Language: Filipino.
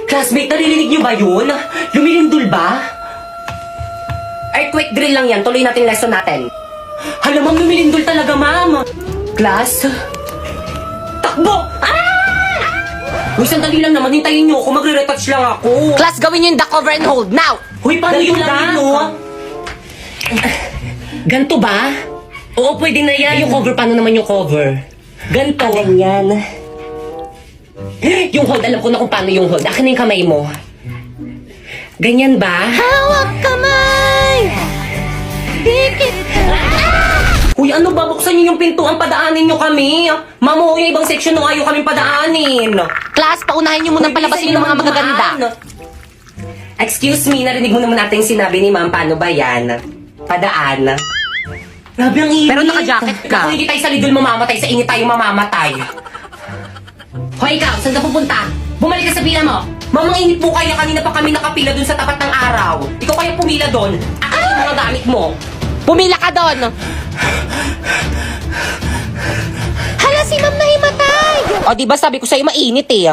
Classmate, naririnig niyo ba yun? Lumilindol ba? Earthquake drill lang yan. Tuloy natin lesson natin. Hala, ma'am, lumilindol talaga, ma'am. Class? Takbo! Uy, sandali lang naman. Hintayin niyo ako. Magre-retouch lang ako. Class, gawin nyo yung duck over and hold. Now! Uy, paano Ganito yung lang, duck? no? Ganto ba? Oo, pwede na yan. Yung cover, paano naman yung cover? Ganto. Ganyan. Yung hold, alam ko na kung paano yung hold. Akin na yung kamay mo. Ganyan ba? Hawak kamay! Dikit! Uy, ano ba? Buksan niyo yung pintuan, padaanin niyo kami. Ma'am, yung ibang section nung ayaw kaming padaanin. Class, paunahin nyo munang palabasin yung mga magaganda. Excuse me, narinig mo naman natin yung sinabi ni ma'am. Paano ba yan? Padaan. Grabe ang init. Pero naka-jacket ka. Kung hindi tayo sa lidol mamamatay, sa init tayo mamamatay. Hoy, ikaw, saan ka pupunta? Bumalik ka sa pila mo. Ma'am, ang init po kaya. Kanina pa kami nakapila dun sa tapat ng araw. Ikaw kaya pumila dun. Akin yung mga gamit mo. Pumila ka doon! Hala, si ma'am nahimatay! O, di ba sabi ko sa'yo mainit eh.